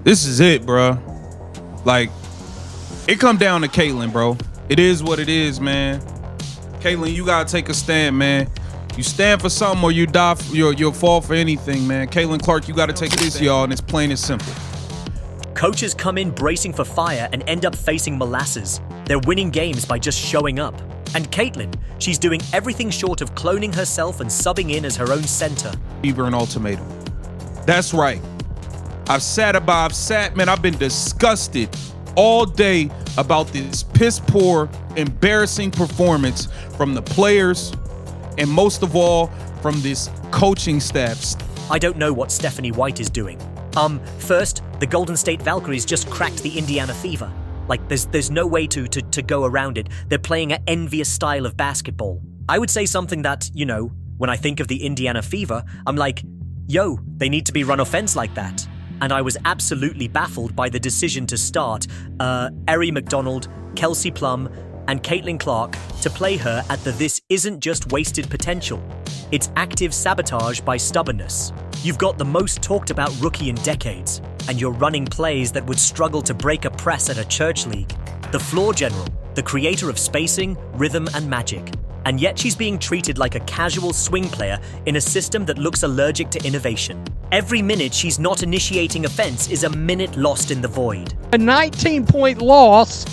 This is it, bro. Like, it come down to Caitlin, bro. It is what it is, man. Caitlin, you gotta take a stand, man. You stand for something or you die. You'll fall for anything, man. Caitlin Clark, you gotta take this, y'all, and it's plain and simple. Coaches come in bracing for fire and end up facing molasses. They're winning games by just showing up. And Caitlin, she's doing everything short of cloning herself and subbing in as her own center. Fever and ultimatum. That's right. I've been disgusted all day about this piss poor, embarrassing performance from the players and most of all from this coaching staff. I don't know what Stephanie White is doing. First, the Golden State Valkyries just cracked the Indiana Fever. Like, there's no way to go around it. They're playing an envious style of basketball. I would say something that, when I think of the Indiana Fever, I'm like, yo, they need to be run offense like that. And I was absolutely baffled by the decision to start Aari McDonald, Kelsey Plum, and Caitlin Clark to play her at the "this isn't just wasted potential. It's active sabotage by stubbornness." You've got the most talked about rookie in decades, and you're running plays that would struggle to break a press at a church league. The floor general, the creator of spacing, rhythm, and magic. And yet she's being treated like a casual swing player in a system that looks allergic to innovation. Every minute she's not initiating offense is a minute lost in the void. A 19-point loss.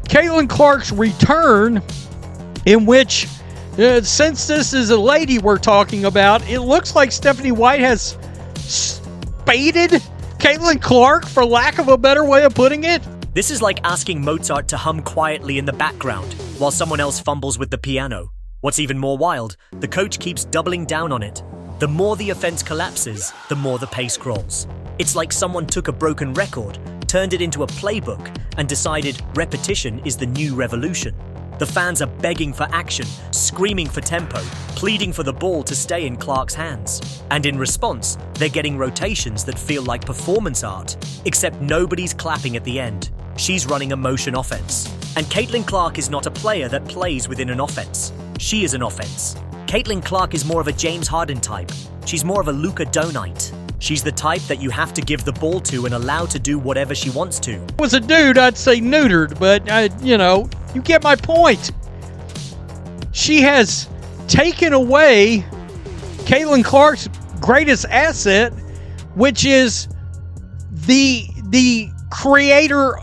Caitlin Clark's return, in which, since this is a lady we're talking about, it looks like Stephanie White has spaded Caitlin Clark, for lack of a better way of putting it. This is like asking Mozart to hum quietly in the background while someone else fumbles with the piano. What's even more wild, the coach keeps doubling down on it. The more the offense collapses, the more the pace crawls. It's like someone took a broken record, turned it into a playbook, and decided repetition is the new revolution. The fans are begging for action, screaming for tempo, pleading for the ball to stay in Clark's hands. And in response, they're getting rotations that feel like performance art, except nobody's clapping at the end. She's running a motion offense. And Caitlin Clark is not a player that plays within an offense. She is an offense. Caitlin Clark is more of a James Harden type. She's more of a Luka Doncic. She's the type that you have to give the ball to and allow to do whatever she wants to. If I was a dude, I'd say neutered, but, you get my point. She has taken away Caitlin Clark's greatest asset, which is the creator.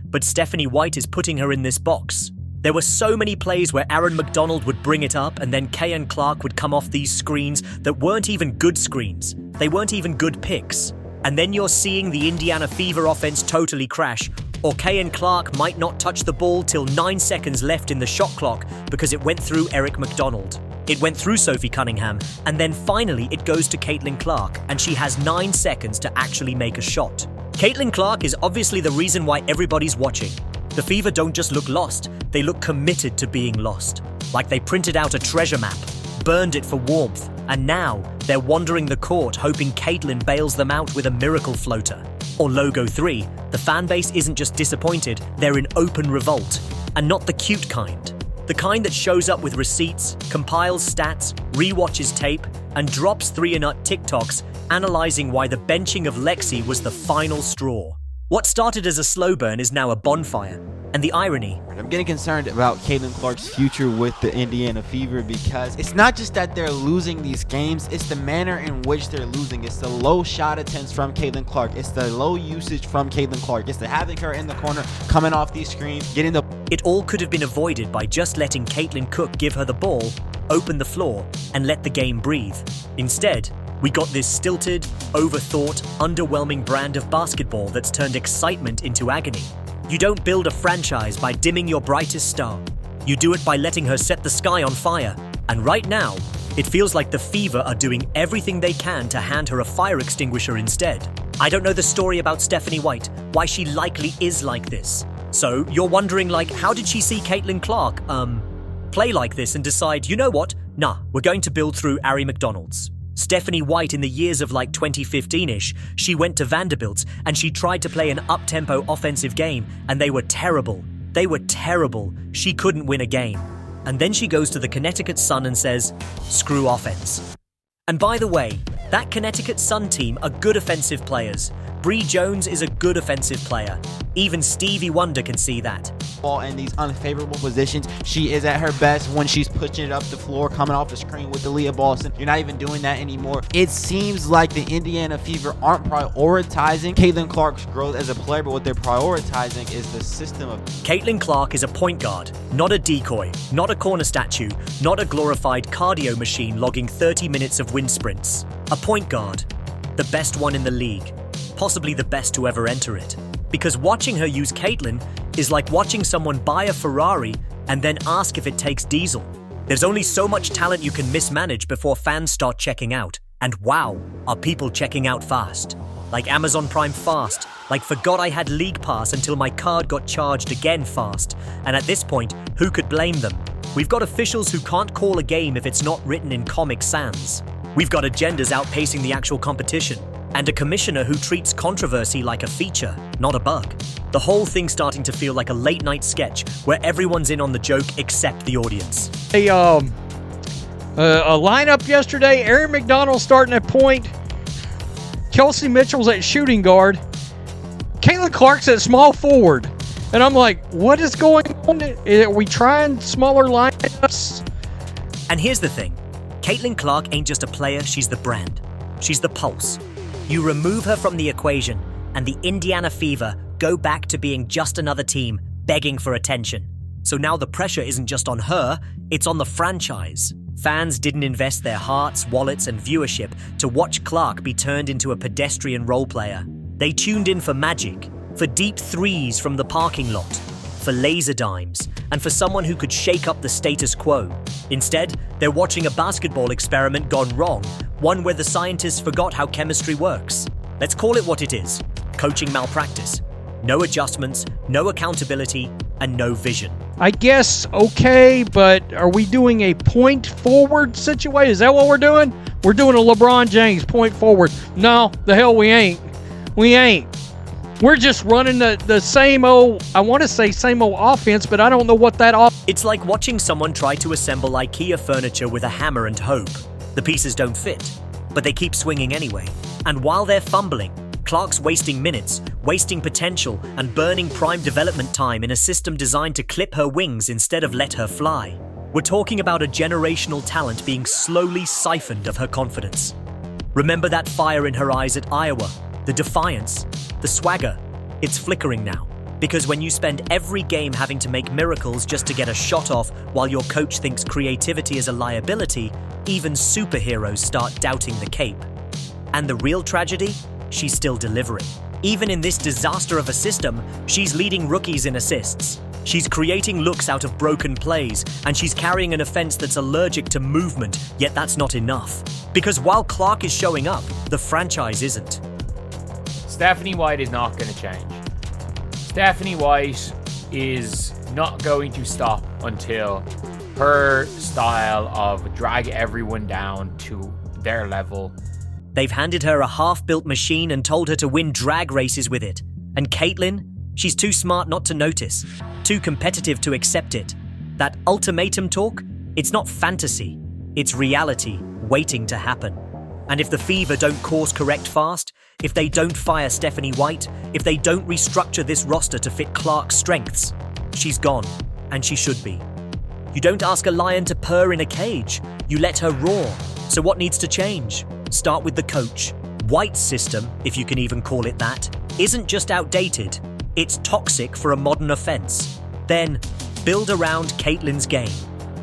But Stephanie White is putting her in this box. There were so many plays where Aaron McDonald would bring it up and then Kayan Clark would come off these screens that weren't even good screens. They weren't even good picks. And then you're seeing the Indiana Fever offense totally crash, or Kayan Clark might not touch the ball till 9 seconds left in the shot clock because it went through Eric McDonald. It went through Sophie Cunningham, and then finally it goes to Caitlin Clark, and she has 9 seconds to actually make a shot. Caitlin Clark is obviously the reason why everybody's watching. The Fever don't just look lost, they look committed to being lost. Like they printed out a treasure map, burned it for warmth, and now they're wandering the court hoping Caitlin bails them out with a miracle floater. Or Logo 3, the fan base isn't just disappointed, they're in open revolt. And not the cute kind. The kind that shows up with receipts, compiles stats, rewatches tape, and drops 3-and-ut TikToks analyzing why the benching of Lexi was the final straw. What started as a slow burn is now a bonfire. And the irony. I'm getting concerned about Caitlin Clark's future with the Indiana Fever because it's not just that they're losing these games, it's the manner in which they're losing. It's the low shot attempts from Caitlin Clark. It's the low usage from Caitlin Clark. It's the having her in the corner, coming off these screens, getting the... It all could have been avoided by just letting Caitlin Cook give her the ball, open the floor, and let the game breathe. Instead, we got this stilted, overthought, underwhelming brand of basketball that's turned excitement into agony. You don't build a franchise by dimming your brightest star. You do it by letting her set the sky on fire. And right now, it feels like the Fever are doing everything they can to hand her a fire extinguisher instead. I don't know the story about Stephanie White, why she likely is like this. So you're wondering, how did she see Caitlin Clark, play like this and decide, you know what? Nah, we're going to build through Aari McDonald's. Stephanie White in the years of 2015-ish, she went to Vanderbilt and she tried to play an up-tempo offensive game and they were terrible. They were terrible. She couldn't win a game. And then she goes to the Connecticut Sun and says, screw offense. And by the way, That Connecticut Sun team are good offensive players. Bree Jones is a good offensive player. Even Stevie Wonder can see that. Ball in these unfavorable positions. She is at her best when she's pushing it up the floor, coming off the screen with Aaliyah Boston. You're not even doing that anymore. It seems like the Indiana Fever aren't prioritizing Caitlin Clark's growth as a player, but what they're prioritizing is the system of... Caitlin Clark is a point guard, not a decoy, not a corner statue, not a glorified cardio machine logging 30 minutes of wind sprints. A point guard, the best one in the league, possibly the best to ever enter it. Because watching her use Caitlin is like watching someone buy a Ferrari and then ask if it takes diesel. There's only so much talent you can mismanage before fans start checking out. And wow, are people checking out fast. Like Amazon Prime fast, like forgot I had League Pass until my card got charged again fast. And at this point, who could blame them? We've got officials who can't call a game if it's not written in Comic Sans. We've got agendas outpacing the actual competition. And a commissioner who treats controversy like a feature, not a bug. The whole thing's starting to feel like a late-night sketch where everyone's in on the joke except the audience. A lineup yesterday, Aaron McDonald starting at point, Kelsey Mitchell's at shooting guard, Caitlin Clark's at small forward. And I'm like, what is going on? Are we trying smaller lineups? And here's the thing. Caitlin Clark ain't just a player, she's the brand. She's the pulse. You remove her from the equation, and the Indiana Fever go back to being just another team begging for attention. So now the pressure isn't just on her, it's on the franchise. Fans didn't invest their hearts, wallets, and viewership to watch Clark be turned into a pedestrian role player. They tuned in for magic, for deep threes from the parking lot, for laser dimes, and for someone who could shake up the status quo. Instead, they're watching a basketball experiment gone wrong, one where the scientists forgot how chemistry works. Let's call it what it is: coaching malpractice. No adjustments, no accountability, and no vision. I guess okay, but are we doing a point forward situation? Is that what we're doing? We're doing a LeBron James point forward. No, the hell we ain't. We ain't. We're just running the same old, I want to say same old offense, but I don't know what that It's like watching someone try to assemble IKEA furniture with a hammer and hope. The pieces don't fit, but they keep swinging anyway. And while they're fumbling, Clark's wasting minutes, wasting potential, and burning prime development time in a system designed to clip her wings instead of let her fly. We're talking about a generational talent being slowly siphoned of her confidence. Remember that fire in her eyes at Iowa? The defiance, the swagger. It's flickering now. Because when you spend every game having to make miracles just to get a shot off while your coach thinks creativity is a liability, even superheroes start doubting the cape. And the real tragedy? She's still delivering. Even in this disaster of a system, she's leading rookies in assists. She's creating looks out of broken plays, and she's carrying an offense that's allergic to movement, yet that's not enough. Because while Clark is showing up, the franchise isn't. Stephanie White is not going to change. Stephanie White is not going to stop until her style of drag everyone down to their level. They've handed her a half-built machine and told her to win drag races with it. And Caitlin? She's too smart not to notice, too competitive to accept it. That ultimatum talk? It's not fantasy. It's reality waiting to happen. And if the Fever don't course correct fast, if they don't fire Stephanie White, if they don't restructure this roster to fit Clark's strengths, she's gone, and she should be. You don't ask a lion to purr in a cage, you let her roar. So what needs to change? Start with the coach. White's system, if you can even call it that, isn't just outdated, it's toxic for a modern offense. Then, build around Caitlin's game.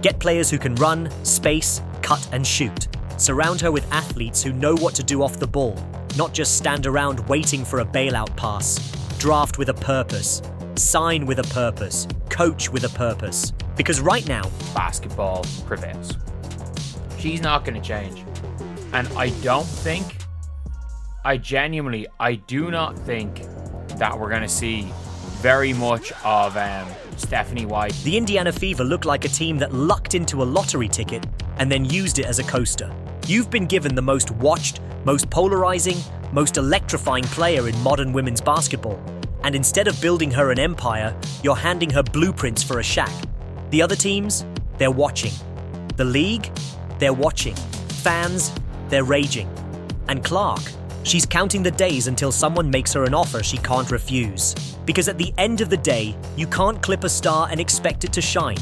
Get players who can run, space, cut and shoot. Surround her with athletes who know what to do off the ball, not just stand around waiting for a bailout pass. Draft with a purpose. Sign with a purpose. Coach with a purpose. Because right now, basketball prevails. She's not going to change. And I do not think that we're going to see very much of Stephanie White. The Indiana Fever look like a team that lucked into a lottery ticket and then used it as a coaster. You've been given the most watched, most polarizing, most electrifying player in modern women's basketball. And instead of building her an empire, you're handing her blueprints for a shack. The other teams, they're watching. The league, they're watching. Fans, they're raging. And Clark, she's counting the days until someone makes her an offer she can't refuse. Because at the end of the day, you can't clip a star and expect it to shine.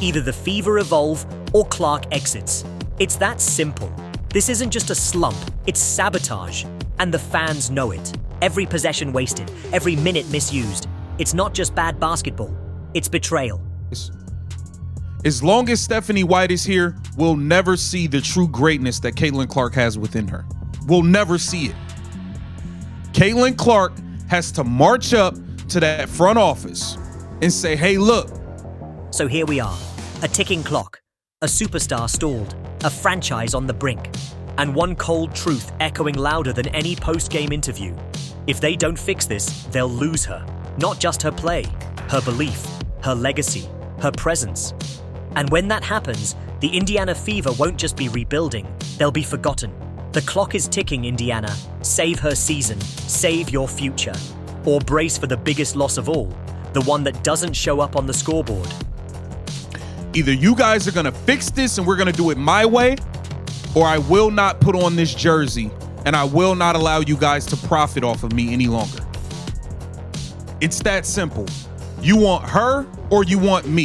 Either the Fever evolve or Clark exits. It's that simple. This isn't just a slump, it's sabotage. And the fans know it. Every possession wasted, every minute misused. It's not just bad basketball, it's betrayal. As long as Stephanie White is here, we'll never see the true greatness that Caitlin Clark has within her. We'll never see it. Caitlin Clark has to march up to that front office and say, hey, look. So here we are, a ticking clock, a superstar stalled, a franchise on the brink, and one cold truth echoing louder than any post-game interview. If they don't fix this, they'll lose her. Not just her play, her belief, her legacy, her presence. And when that happens, the Indiana Fever won't just be rebuilding, they'll be forgotten. The clock is ticking, Indiana. Save her season, save your future. Or brace for the biggest loss of all, the one that doesn't show up on the scoreboard. Either you guys are gonna fix this and we're gonna do it my way, or I will not put on this jersey and I will not allow you guys to profit off of me any longer. It's that simple. You want her or you want me.